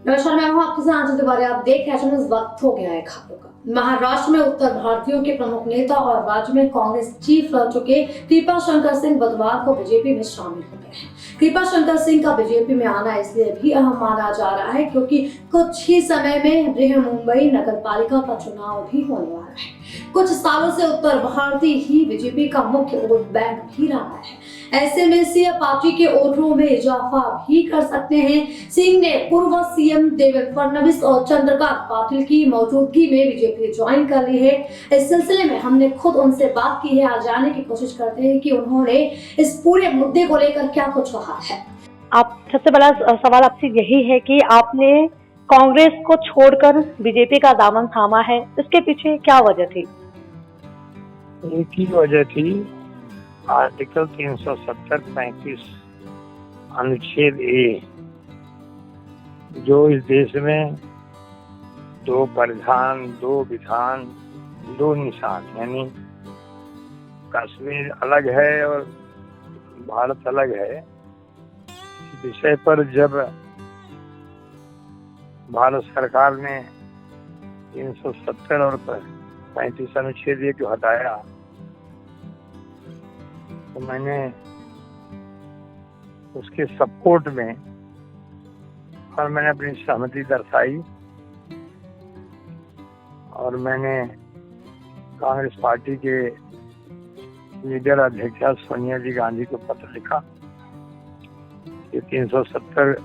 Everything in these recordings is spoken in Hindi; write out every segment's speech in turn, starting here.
नमस्कार, मैं हूं आपके साथ दोबारा। आप देख रहे हैं, वक्त हो गया है खबरों का। महाराष्ट्र में उत्तर भारतीयों के प्रमुख नेता और राज्य में कांग्रेस चीफ रह चुके कृपा शंकर सिंह बुधवार को बीजेपी में शामिल हो गए हैं। कृपा शंकर सिंह का बीजेपी में आना इसलिए भी अहम माना जा रहा है क्योंकि कुछ ही समय में बृहन मुंबई नगर पालिका का चुनाव भी होने वाला है। कुछ सालों से उत्तर भारतीय ही बीजेपी का मुख्य वोट बैंक भी रहा है। ऐसे में से पार्टी के वोटरों में इजाफा भी कर सकते हैं। सिंह ने पूर्व सीएम देवेंद्र फडणवीस और चंद्रकांत पाटिल की मौजूदगी में बीजेपी ज्वाइन कर ली है। इस सिलसिले में हमने खुद उनसे बात की है। आज जानने की कोशिश करते हैं कि उन्होंने इस पूरे मुद्दे को लेकर क्या कुछ कहा है। आप सबसे बड़ा सवाल आपसे यही है कि आपने कांग्रेस को छोड़कर बीजेपी का दामन थामा है, इसके पीछे क्या वजह थी? एक ही वजह थी, आर्टिकल 370-35 अनुच्छेद ए, जो इस देश में 2 प्रधान, 2 विधान, 2 निशान, यानी कश्मीर अलग है और भारत अलग है, विषय पर जब भारत सरकार ने 370 और 35 अनुच्छेद ए को हटाया तो मैंने उसके सपोर्ट में और मैंने अपनी सहमति दर्शाई और मैंने कांग्रेस पार्टी के लीडर अध्यक्षा सोनिया जी गांधी को पत्र लिखा कि 370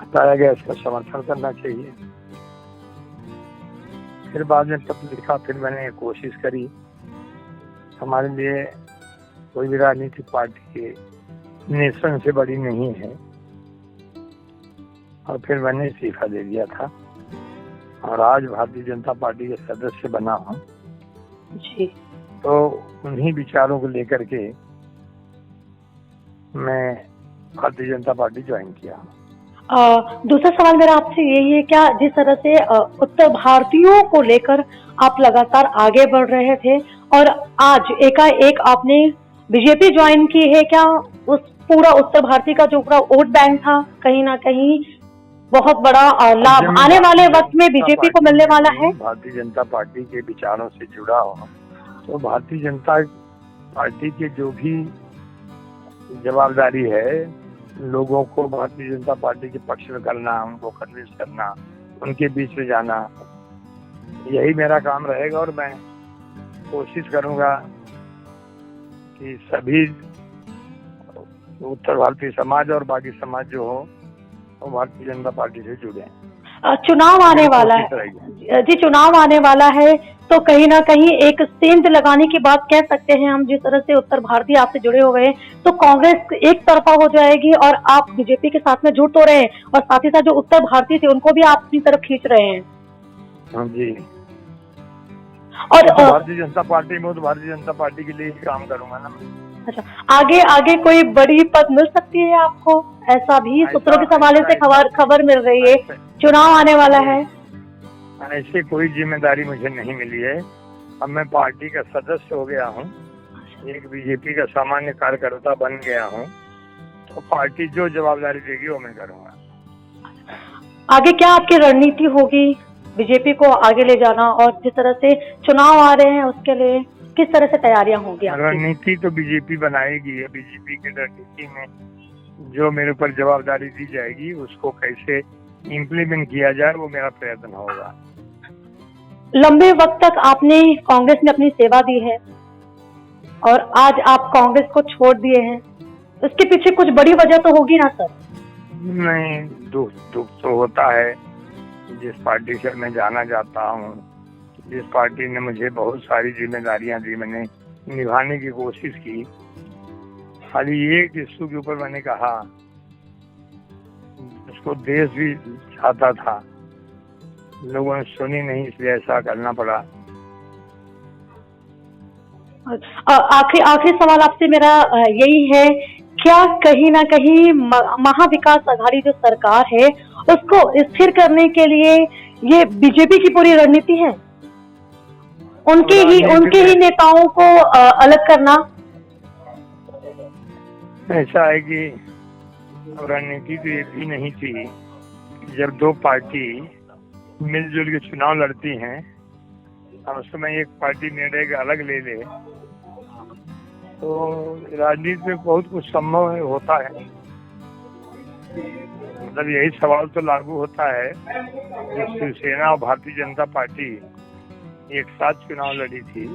हटाया गया, इसका समर्थन करना चाहिए। फिर बाद में पत्र लिखा, फिर मैंने कोशिश करी। हमारे लिए कोई भी राजनीतिक पार्टी के नेशन से बड़ी नहीं है और फिर मैंने इस्तीफा दे दिया था और आज भारतीय जनता पार्टी के सदस्य बना हूँ जी। तो उन्हीं विचारों को लेकर के मैं भारतीय जनता पार्टी ज्वाइन किया। दूसरा सवाल मेरा आपसे यही है, क्या जिस तरह से उत्तर भारतीयों को लेकर आप लगातार आगे बढ़ रहे थे और आज एकाएक आपने बीजेपी ज्वाइन की है, क्या उस पूरा उत्तर भारतीय का जो पूरा वोट बैंक था कहीं ना कहीं बहुत बड़ा लाभ आने वाले वक्त में बीजेपी को मिलने वाला है? भारतीय जनता पार्टी के विचारों से जुड़ा हूँ तो भारतीय जनता पार्टी के जो भी जवाबदारी है, लोगों को भारतीय जनता पार्टी के पक्ष में करना, उनको कन्विंस करना, उनके बीच में जाना, यही मेरा काम रहेगा और मैं कोशिश करूंगा कि सभी उत्तर भारतीय समाज और बाकी समाज जो हो वो भारतीय जनता पार्टी से जुड़े। चुनाव आने वाला है जी, चुनाव आने वाला है तो कहीं ना कहीं एक सेंध लगाने की बात कह सकते हैं हम। जिस तरह से उत्तर भारतीय आपसे जुड़े हुए हैं तो कांग्रेस एक तरफा हो जाएगी और आप बीजेपी के साथ में जुड़ तो रहे हैं और साथ ही साथ जो उत्तर भारतीय थे उनको भी आप अपनी तरफ खींच रहे हैं। हाँ जी, और भारतीय जनता पार्टी में तो भारतीय जनता पार्टी के लिए ही काम करूंगा ना। अच्छा, आगे कोई बड़ी पद मिल सकती है आपको? ऐसा भी सूत्रों के हवाले से खबर मिल रही है, चुनाव आने वाला है। ऐसे कोई जिम्मेदारी मुझे नहीं मिली है। अब मैं पार्टी का सदस्य हो गया हूँ, एक बीजेपी का सामान्य कार्यकर्ता बन गया हूँ, तो पार्टी जो जवाबदारी देगी वो मैं करूँगा। आगे क्या आपकी रणनीति होगी बीजेपी को आगे ले जाना, और जिस तरह से चुनाव आ रहे हैं उसके लिए किस तरह से तैयारियां होंगी? रणनीति तो बीजेपी बनाएगी। बीजेपी की रणनीति में जो मेरे ऊपर जवाबदारी दी जाएगी उसको कैसे इम्प्लीमेंट किया जाए वो मेरा प्रयत्न होगा। लंबे वक्त तक आपने कांग्रेस में अपनी सेवा दी है और आज आप कांग्रेस को छोड़ दिए हैं, इसके पीछे कुछ बड़ी वजह तो होगी ना सर? नहीं, दुख तो होता है। जिस पार्टी से मैं जाना चाहता हूँ, जिस पार्टी ने मुझे बहुत सारी जिम्मेदारियां दी, मैंने निभाने की कोशिश की। खाली एक इश्यू के ऊपर मैंने कहा, उसको देश भी चाहता था, लोगों ने सुनी नहीं, इसलिए ऐसा करना पड़ा। आखिरी सवाल आपसे मेरा यही है, क्या कहीं ना कहीं महाविकास आघाड़ी जो सरकार है उसको स्थिर करने के लिए ये बीजेपी की पूरी रणनीति है? उनके ही नेताओं को अलग करना? ऐसा है कि रणनीति तो ये भी नहीं थी कि जब दो पार्टी मिलजुल के चुनाव लड़ती हैं और उस समय एक पार्टी निर्णय अलग ले ले, तो राजनीति में बहुत कुछ संभव होता है। मतलब यही सवाल तो लागू होता है, जो शिवसेना और भारतीय जनता पार्टी एक साथ चुनाव लड़ी थी,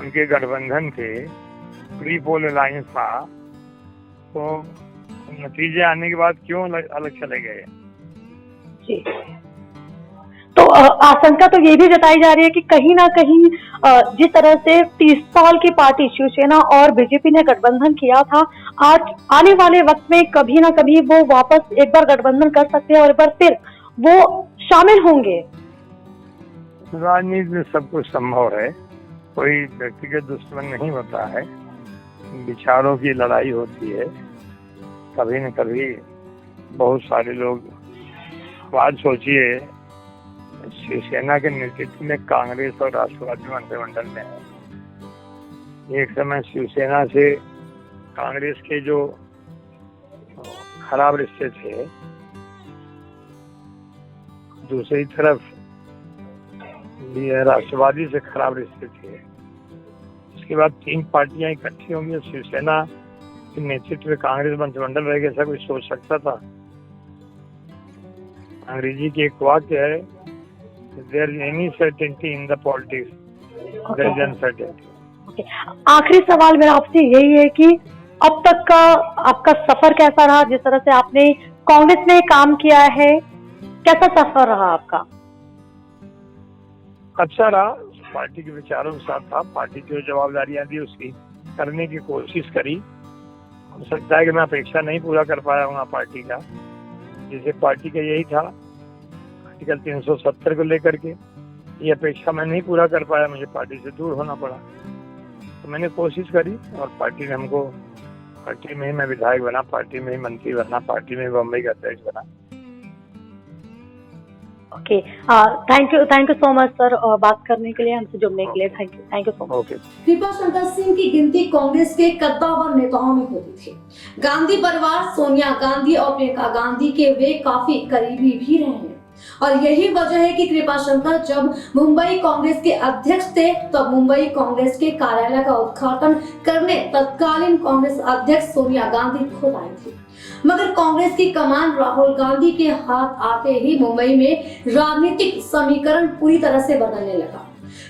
उनके गठबंधन थे, प्री पोल अलायंस था, तो नतीजे आने के बाद क्यों अलग चले गए? जी, तो आशंका तो ये भी जताई जा रही है कि कहीं ना कहीं जिस तरह से 30 साल की पार्टी शिवसेना और बीजेपी ने गठबंधन किया था, आज आने वाले वक्त में कभी ना कभी वो वापस एक बार गठबंधन कर सकते हैं और एक बार फिर वो शामिल होंगे। राजनीति में सब कुछ संभव है, कोई व्यक्तिगत दुश्मन नहीं होता है, विचारों की लड़ाई होती है। कभी न कभी बहुत सारे लोग, आज सोचिए शिवसेना के नेतृत्व में कांग्रेस और राष्ट्रवादी मंत्रिमंडल में है। एक समय शिवसेना से कांग्रेस के जो खराब रिश्ते थे, दूसरी तरफ राष्ट्रवादी से खराब रिश्ते थे। इसके बाद तीन पार्टियां इकट्ठी होंगी, शिवसेना के नेतृत्व में कांग्रेस मंत्रिमंडल रहेगा, ऐसा कोई सोच सकता था? अंग्रेजी की एक वाक्य है, there is any certainty in the politics, there is uncertainty. आखिरी सवाल मेरा आपसे यही है कि अब तक का आपका सफर कैसा रहा? जिस तरह से आपने कांग्रेस में काम किया है, कैसा सफर रहा आपका? अच्छा रहा, पार्टी के विचारों के साथ था, पार्टी की जो जवाबदारियां दी उसकी करने की कोशिश करी। हो सकता है कि मैं अपेक्षा नहीं पूरा कर पाया हूँ पार्टी का, जैसे पार्टी का यही था आर्टिकल 370 को लेकर के, ये अपेक्षा मैं नहीं पूरा कर पाया, मुझे पार्टी से दूर होना पड़ा। तो मैंने कोशिश करी और पार्टी ने हमको, पार्टी में ही मैं विधायक बना, पार्टी में ही मंत्री बना, पार्टी में बम्बई का अध्यक्ष बना। Okay, thank you so much sir, बात करने के लिए, हमसे जुड़ने के लिए। Thank you so much. Okay. कृपा शंकर सिंह की गिनती कांग्रेस के कद्दावर नेताओं में होती थी। गांधी परिवार, सोनिया गांधी और प्रियंका गांधी के वे काफी करीबी भी रहे हैं और यही वजह है कि कृपा शंकर जब मुंबई कांग्रेस के अध्यक्ष थे तब मुंबई कांग्रेस के कार्यालय का उद्घाटन करने तत्कालीन कांग्रेस अध्यक्ष सोनिया गांधी खुद आई थी। मगर कांग्रेस की कमान राहुल गांधी के हाथ आते ही मुंबई में राजनीतिक समीकरण पूरी तरह से बदलने लगा।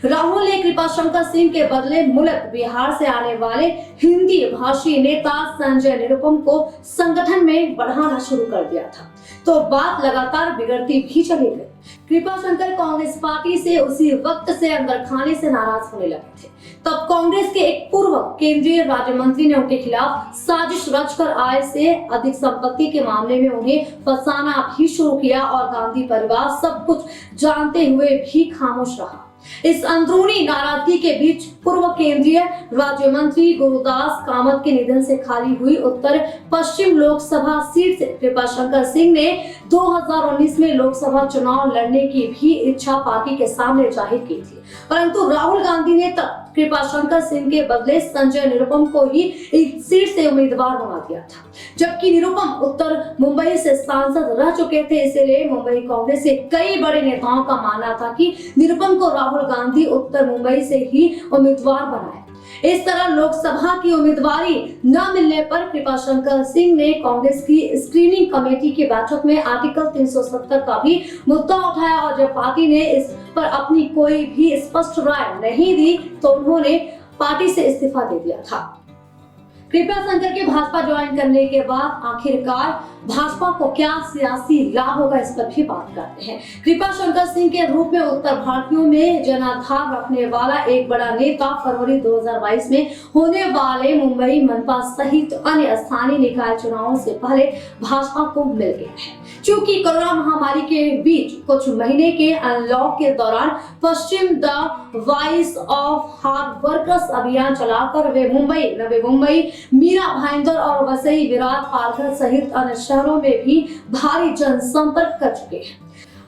राहुल ने कृपा शंकर सिंह के बदले मुल्क बिहार से आने वाले हिंदी भाषी नेता संजय निरुपम को संगठन में बढ़ाना शुरू कर दिया था, तो बात लगातार बिगड़ती भी चली गई। कृपा शंकर कांग्रेस पार्टी से उसी वक्त से अंदर खाने से नाराज होने लगे थे। तब कांग्रेस के एक पूर्व केंद्रीय राज्य मंत्री ने उनके खिलाफ साजिश रचकर आय से अधिक संपत्ति के मामले में उन्हें फंसाना भी शुरू किया और गांधी परिवार सब कुछ जानते हुए भी खामोश रहा। इस अंदरूनी नाराजगी के बीच पूर्व केंद्रीय राज्य मंत्री गुरुदास कामत के निधन से खाली हुई उत्तर पश्चिम लोकसभा सीट से कृपा शंकर सिंह ने 2019 में लोकसभा चुनाव लड़ने की भी इच्छा पार्टी के सामने जाहिर की थी, परंतु राहुल गांधी ने तब कृपा शंकर सिंह के बदले संजय निरुपम को ही इस सीट से उम्मीदवार बना दिया था। जबकि निरुपम उत्तर मुंबई से सांसद रह चुके थे, इसलिए मुंबई कांग्रेस के कई बड़े नेताओं का मानना था कि निरुपम को राहुल गांधी उत्तर मुंबई से ही उम्मीदवार बनाए। इस तरह लोकसभा की उम्मीदवारी न मिलने पर कृपा शंकर सिंह ने कांग्रेस की स्क्रीनिंग कमेटी की बैठक में आर्टिकल 370 का भी मुद्दा उठाया और जब पार्टी ने इस पर अपनी कोई भी स्पष्ट राय नहीं दी तो उन्होंने पार्टी से इस्तीफा दे दिया था। कृपा शंकर के भाजपा ज्वाइन करने के बाद आखिरकार भाजपा को क्या सियासी लाभ होगा, इस पर भी बात करते हैं। कृपा शंकर सिंह के रूप में उत्तर भारतीयों में जनाधार रखने वाला एक बड़ा नेता फरवरी 2022 में होने वाले मुंबई मनपा सहित अन्य स्थानीय निकाय चुनावों से पहले भाजपा को मिल गया है। क्योंकि कोरोना महामारी के बीच कुछ महीने के अनलॉक के दौरान पश्चिम the voice of hard workers अभियान चलाकर वे मुंबई, नवी मुंबई, मीरा भाईंदर और वसई, विराट, पालघर सहित अन्य शहरों में भी भारी जनसंपर्क कर चुके हैं।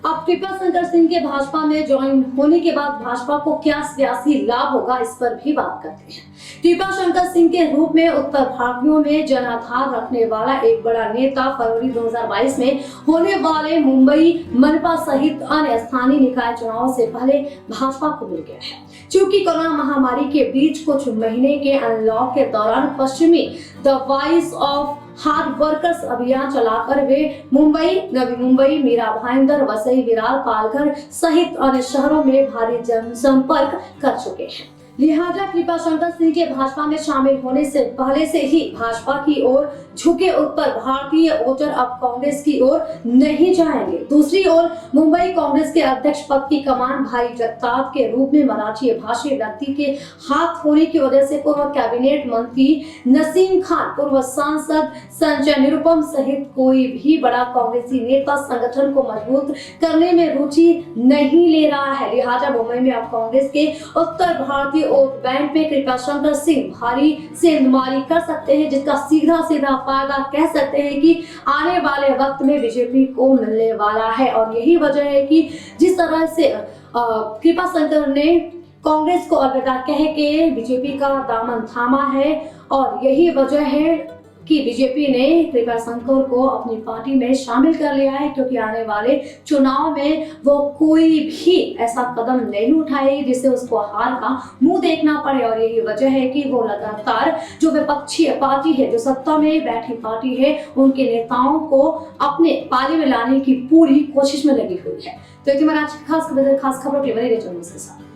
अब कृपा शंकर सिंह के भाजपा में ज्वाइन होने के बाद भाजपा को क्या सियासी लाभ होगा, इस पर भी बात करते हैं। कृपा शंकर सिंह के रूप में उत्तर भारतीयों में जनाधार रखने वाला एक बड़ा नेता फरवरी 2022 में होने वाले मुंबई मनपा सहित अन्य स्थानीय निकाय चुनाव से पहले भाजपा को मिल गया है। चूंकि कोरोना महामारी के बीच कुछ महीने के अनलॉक के दौरान पश्चिमी the voice of hard workers अभियान चलाकर वे मुंबई, नवी मुंबई, मीरा भाईंदर, वसई, विरार, पालघर सहित अन्य शहरों में भारी जनसंपर्क कर चुके हैं। लिहाजा कृपा शंकर सिंह के भाजपा में शामिल होने से पहले से ही भाजपा की ओर झुके उत्तर भारतीय वोटर अब कांग्रेस की ओर नहीं जाएंगे। दूसरी ओर मुंबई कांग्रेस के अध्यक्ष पद की कमान भाई जगताप के रूप में मराठी भाषी व्यक्ति के हाथ होने की वजह से पूर्व कैबिनेट मंत्री नसीम खान, पूर्व सांसद संजय निरुपम सहित कोई भी बड़ा कांग्रेसी नेता संगठन को मजबूत करने में रुचि नहीं ले रहा है। लिहाजा मुंबई में अब कांग्रेस के उत्तर भारतीय वोट बैंक में कृपा शंकर सिंह भारी सेंधमारी कर सकते हैं, जिसका सीधा सीधा फायदा कह सकते हैं कि आने वाले वक्त में बीजेपी को मिलने वाला है। और यही वजह है कि जिस तरह से कृपा शंकर ने कांग्रेस को अलविदा कह के बीजेपी का दामन थामा है, और यही वजह है कि बीजेपी ने कृपा शंकर को अपनी पार्टी में शामिल कर लिया है, क्योंकि आने वाले चुनाव में वो कोई भी ऐसा कदम नहीं उठाएगी जिससे उसको हार का मुंह देखना पड़े। और यही वजह है कि वो लगातार जो विपक्षी पार्टी है, जो सत्ता में बैठी पार्टी है, उनके नेताओं को अपने पाले में लाने की पूरी कोशिश में लगी हुई है। तो आज खास खबरों के बने रहिए के साथ।